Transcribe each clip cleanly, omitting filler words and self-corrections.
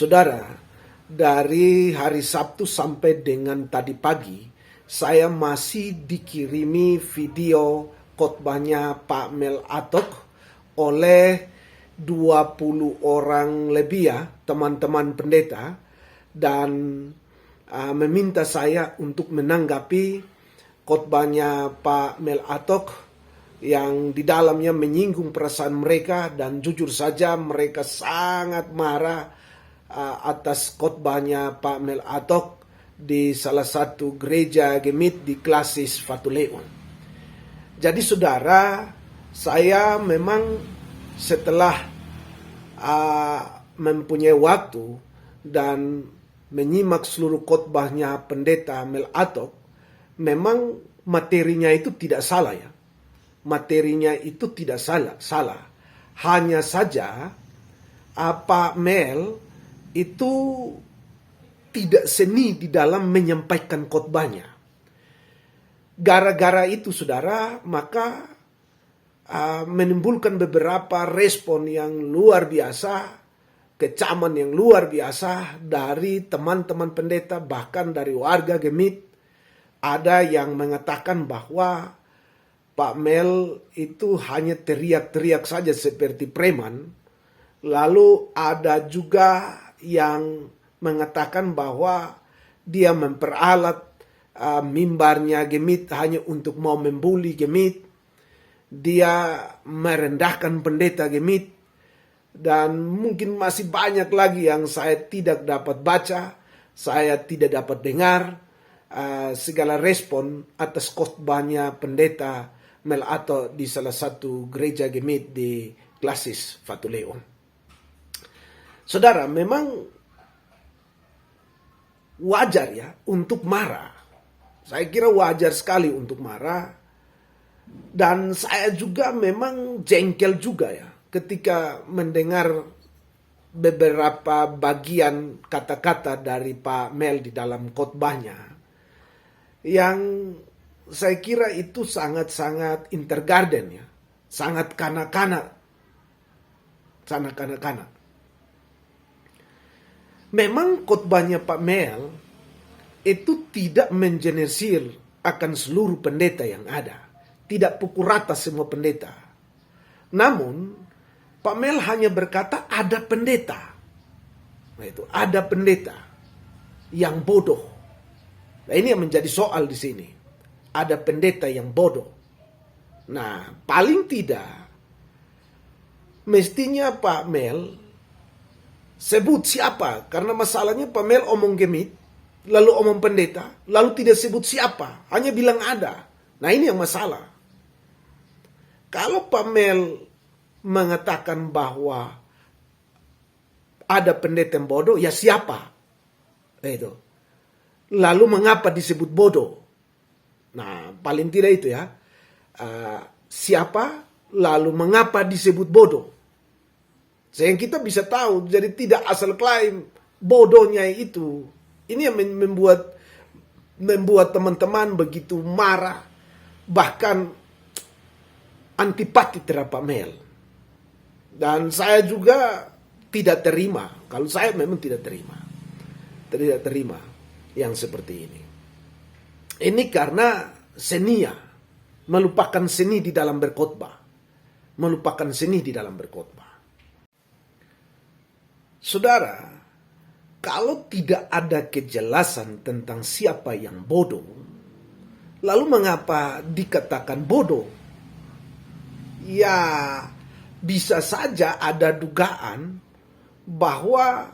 Saudara, dari hari Sabtu sampai dengan tadi pagi, saya masih dikirimi video khotbahnya Pak Mel Atok oleh 20 orang lebih ya, teman-teman pendeta, dan meminta saya untuk menanggapi khotbahnya Pak Mel Atok yang di dalamnya menyinggung perasaan mereka, dan jujur saja mereka sangat marah atas khotbahnya Pak Mel Atok di salah satu gereja Gemit di Klasis Fatuleon. Jadi saudara, saya memang setelah mempunyai waktu dan menyimak seluruh khotbahnya pendeta Mel Atok, memang materinya itu tidak salah ya. Materinya itu tidak salah. Hanya saja Pak Mel itu tidak seni di dalam menyampaikan khotbahnya. Gara-gara itu saudara, maka menimbulkan beberapa respon yang luar biasa, kecaman yang luar biasa dari teman-teman pendeta, bahkan dari warga Gemit. Ada yang mengatakan bahwa Pak Mel itu hanya teriak-teriak saja seperti preman. Lalu ada juga yang mengatakan bahwa dia memperalat mimbarnya Gemit hanya untuk mau membuli Gemit. Dia merendahkan pendeta Gemit. Dan mungkin masih banyak lagi yang saya tidak dapat baca, saya tidak dapat dengar segala respon atas khotbahnya pendeta Mel Atok di salah satu gereja Gemit di Klasis Fatuleon. Saudara, memang wajar ya untuk marah. Saya kira wajar sekali untuk marah. Dan saya juga memang jengkel juga ya ketika mendengar beberapa bagian kata-kata dari Pak Mel di dalam khotbahnya, yang saya kira itu sangat-sangat intergarden ya, sangat kanak-kanak. Memang khotbahnya Pak Mel itu tidak mengeneralisir akan seluruh pendeta yang ada. Tidak pukul rata semua pendeta. Namun, Pak Mel hanya berkata ada pendeta. Nah itu, ada pendeta yang bodoh. Nah ini yang menjadi soal di sini. Ada pendeta yang bodoh. Nah, paling tidak, mestinya Pak Mel sebut siapa, karena masalahnya Pak Mel omong Gemit, lalu omong pendeta, lalu tidak sebut siapa, hanya bilang ada. Nah ini yang masalah. Kalau Pak Mel mengatakan bahwa ada pendeta yang bodoh, ya siapa? Itu. Lalu mengapa disebut bodoh? Nah paling tidak itu ya, siapa, lalu mengapa disebut bodoh? Sehingga kita bisa tahu, jadi tidak asal klaim bodohnya itu. Ini yang membuat teman-teman begitu marah, bahkan antipati terhadap Pak Mel. Dan saya juga tidak terima, kalau saya memang tidak terima yang seperti ini. Ini karena senia, melupakan seni di dalam berkhotbah. Saudara, kalau tidak ada kejelasan tentang siapa yang bodoh, lalu mengapa dikatakan bodoh? Ya, bisa saja ada dugaan bahwa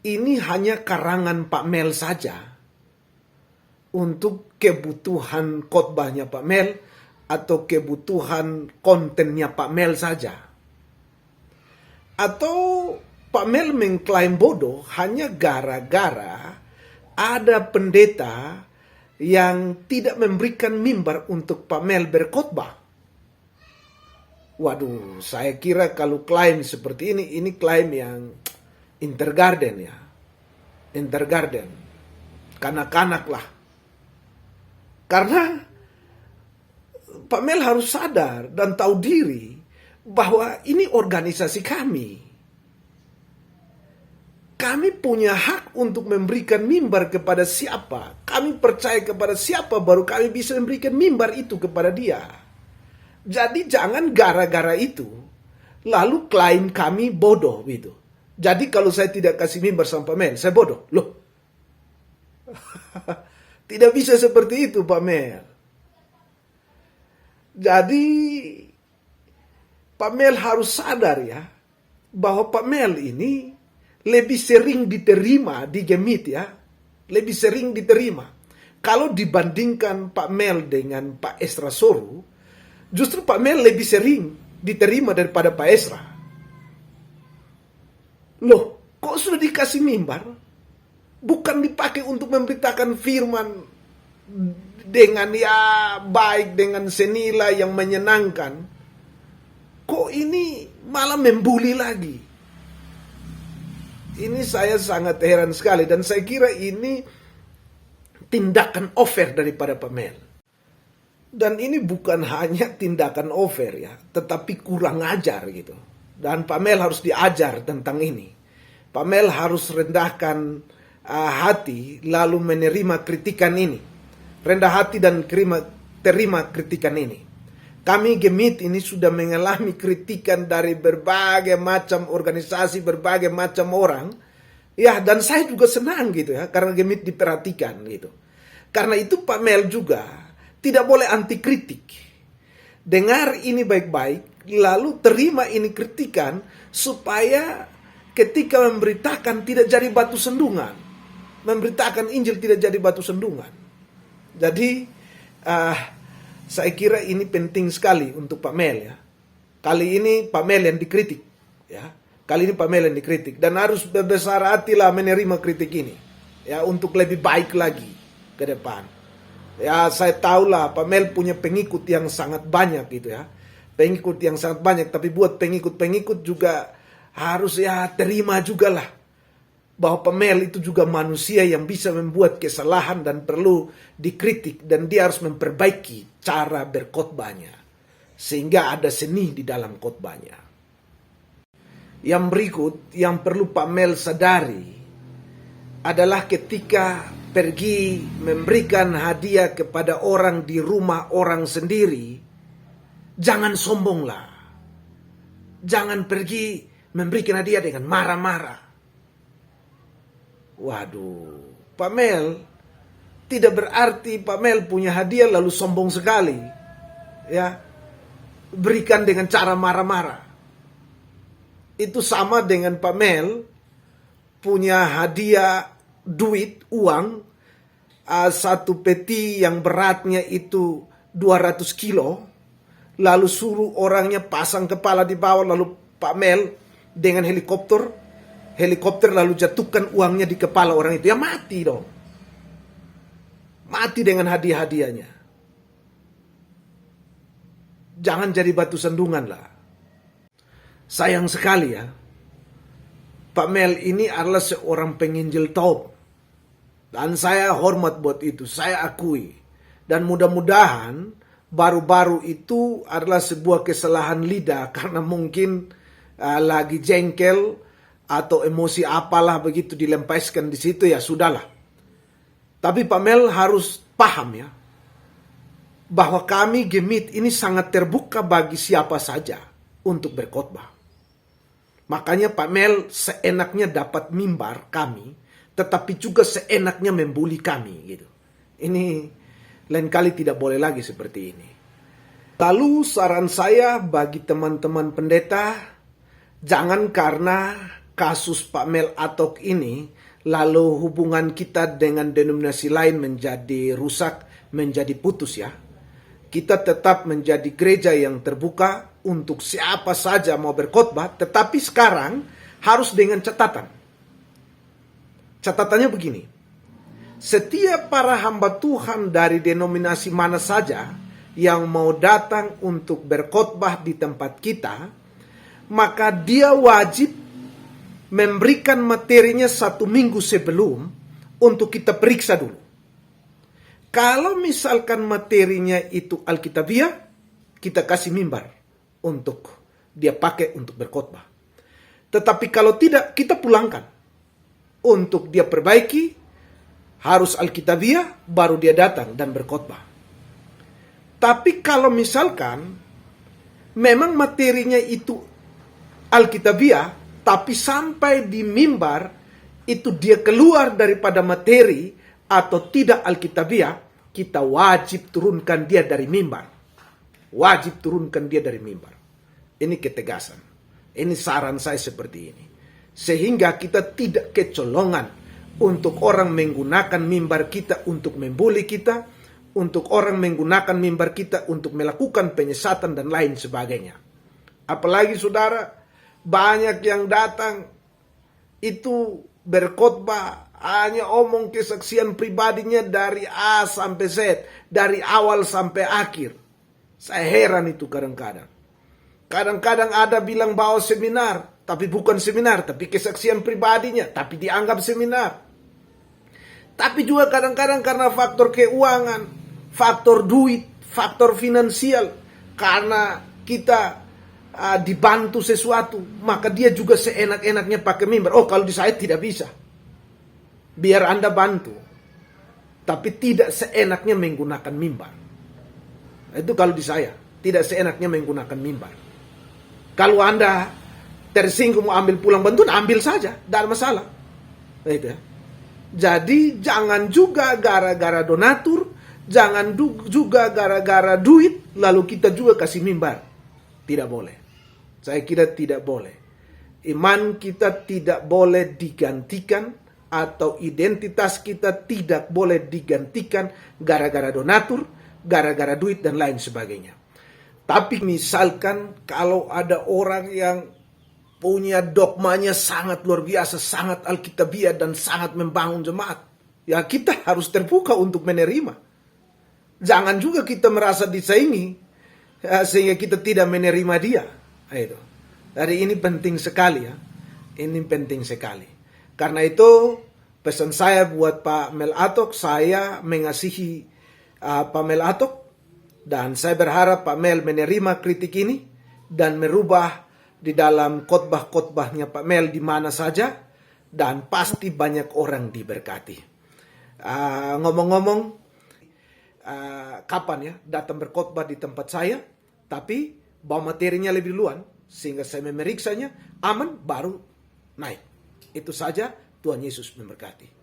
ini hanya karangan Pak Mel saja untuk kebutuhan khotbahnya Pak Mel atau kebutuhan kontennya Pak Mel saja. Atau Pak Mel mengklaim bodoh hanya gara-gara ada pendeta yang tidak memberikan mimbar untuk Pak Mel berkhotbah. Waduh, saya kira kalau klaim seperti ini klaim yang intergarden ya. Intergarden. Kanak-kanak lah. Karena Pak Mel harus sadar dan tahu diri bahwa ini organisasi kami. Kami punya hak untuk memberikan mimbar kepada siapa. Kami percaya kepada siapa, baru kami bisa memberikan mimbar itu kepada dia. Jadi jangan gara-gara itu lalu klaim kami bodoh gitu. Jadi kalau saya tidak kasih mimbar sama Pak Mel, saya bodoh. Loh. Tidak bisa seperti itu, Pak Mel. Jadi Pak Mel harus sadar ya, bahwa Pak Mel ini lebih sering diterima di Gemit ya. Lebih sering diterima. Kalau dibandingkan Pak Mel dengan Pak Esra Soru, justru Pak Mel lebih sering diterima daripada Pak Esra. Loh, kok sudah dikasih mimbar? Bukan dipakai untuk memberitakan firman dengan ya baik, dengan senilai yang menyenangkan. Kok ini malah membuli lagi? Ini saya sangat heran sekali, dan saya kira ini tindakan over daripada Pak Mel. Dan ini bukan hanya tindakan over ya, tetapi kurang ajar gitu. Dan Pak Mel harus diajar tentang ini. Pak Mel harus rendahkan hati lalu menerima kritikan ini. Rendah hati dan terima kritikan ini. Kami Gemit ini sudah mengalami kritikan dari berbagai macam organisasi, berbagai macam orang. Ya, dan saya juga senang gitu ya, karena Gemit diperhatikan gitu. Karena itu Pak Mel juga tidak boleh anti kritik. Dengar ini baik-baik, lalu terima ini kritikan, supaya ketika memberitakan tidak jadi batu sandungan. Memberitakan Injil tidak jadi batu sandungan. Jadi, saya kira ini penting sekali untuk Pak Mel ya. Kali ini Pak Mel yang dikritik ya. Kali ini Pak Mel yang dikritik, dan harus berbesar hatilah menerima kritik ini ya, untuk lebih baik lagi ke depan. Ya, saya tahulah Pak Mel punya pengikut yang sangat banyak gitu ya. Pengikut yang sangat banyak, tapi buat pengikut-pengikut juga harus ya terima juga lah bahwa Pak Mel itu juga manusia yang bisa membuat kesalahan dan perlu dikritik, dan dia harus memperbaiki cara berkhotbahnya sehingga ada seni di dalam khotbahnya. Yang berikut yang perlu Pak Mel sadari adalah ketika pergi memberikan hadiah kepada orang di rumah orang sendiri, jangan sombonglah. Jangan pergi memberikan hadiah dengan marah-marah. Waduh, Pak Mel tidak berarti Pak Mel punya hadiah lalu sombong sekali. Ya, berikan dengan cara marah-marah. Itu sama dengan Pak Mel punya hadiah duit, uang, satu peti yang beratnya itu 200 kilo, lalu suruh orangnya pasang kepala di bawah, lalu Pak Mel dengan helikopter lalu jatuhkan uangnya di kepala orang itu, ya mati dong. Mati dengan hadiah-hadiahnya. Jangan jadi batu sandungan lah. Sayang sekali ya, Pak Mel ini adalah seorang penginjil top. Dan saya hormat buat itu, saya akui. Dan mudah-mudahan baru-baru itu adalah sebuah kesalahan lidah, karena mungkin lagi jengkel atau emosi apalah begitu dilempaskan di situ, ya sudahlah. Tapi Pak Mel harus paham ya, bahwa kami Gemit ini sangat terbuka bagi siapa saja untuk berkhotbah. Makanya Pak Mel seenaknya dapat mimbar kami, tetapi juga seenaknya membuli kami gitu. Ini lain kali tidak boleh lagi seperti ini. Lalu saran saya bagi teman-teman pendeta, jangan karena kasus Pak Mel Atok ini, lalu hubungan kita dengan denominasi lain menjadi rusak, menjadi putus ya. Kita tetap menjadi gereja yang terbuka untuk siapa saja mau berkhotbah, tetapi sekarang harus dengan catatan. Catatannya begini, setiap para hamba Tuhan dari denominasi mana saja yang mau datang untuk berkhotbah di tempat kita, maka dia wajib memberikan materinya 1 minggu sebelum untuk kita periksa dulu. Kalau misalkan materinya itu Alkitabiah, kita kasih mimbar untuk dia pakai untuk berkhotbah. Tetapi kalau tidak, kita pulangkan. untuk dia perbaiki, harus Alkitabiah, baru dia datang dan berkhotbah. Tapi kalau misalkan memang materinya itu Alkitabiah, tapi sampai di mimbar itu dia keluar daripada materi atau tidak Alkitabiah, kita wajib turunkan dia dari mimbar. Wajib turunkan dia dari mimbar. Ini ketegasan. Ini saran saya seperti ini. Sehingga kita tidak kecolongan untuk orang menggunakan mimbar kita untuk membuli kita, untuk orang menggunakan mimbar kita untuk melakukan penyesatan dan lain sebagainya. Apalagi saudara, banyak yang datang itu berkhotbah hanya omong kesaksian pribadinya dari A sampai Z, dari awal sampai akhir. Saya heran itu kadang-kadang. Kadang-kadang ada bilang bawa seminar, tapi bukan seminar, tapi kesaksian pribadinya, tapi dianggap seminar. Tapi juga kadang-kadang karena faktor keuangan, faktor duit, faktor finansial, karena kita dibantu sesuatu, maka dia juga seenak-enaknya pakai mimbar. Oh, kalau di saya tidak bisa. Biar Anda bantu, tapi tidak seenaknya menggunakan mimbar. Itu kalau di saya, tidak seenaknya menggunakan mimbar. Kalau Anda tersinggung mau ambil pulang bantuan, ambil saja, tidak ada masalah. Itu ya. Jadi jangan juga gara-gara donatur, jangan juga gara-gara duit, lalu kita juga kasih mimbar. Tidak boleh. Saya kira tidak boleh. Iman kita tidak boleh digantikan, atau identitas kita tidak boleh digantikan gara-gara donatur, gara-gara duit, dan lain sebagainya. Tapi misalkan kalau ada orang yang punya dogmanya sangat luar biasa, sangat Alkitabiah dan sangat membangun jemaat, ya kita harus terbuka untuk menerima. Jangan juga kita merasa disaingi sehingga kita tidak menerima dia. Itu. Jadi ini penting sekali ya. Ini penting sekali. Karena itu pesan saya buat Pak Mel Atok, saya mengasihi Pak Mel Atok, dan saya berharap Pak Mel menerima kritik ini dan merubah di dalam khotbah-khotbahnya Pak Mel di mana saja, dan pasti banyak orang diberkati. Ngomong-ngomong, kapan ya datang berkhotbah di tempat saya, tapi bawa materinya lebih duluan sehingga saya memeriksanya aman baru naik. Itu saja. Tuhan Yesus memberkati.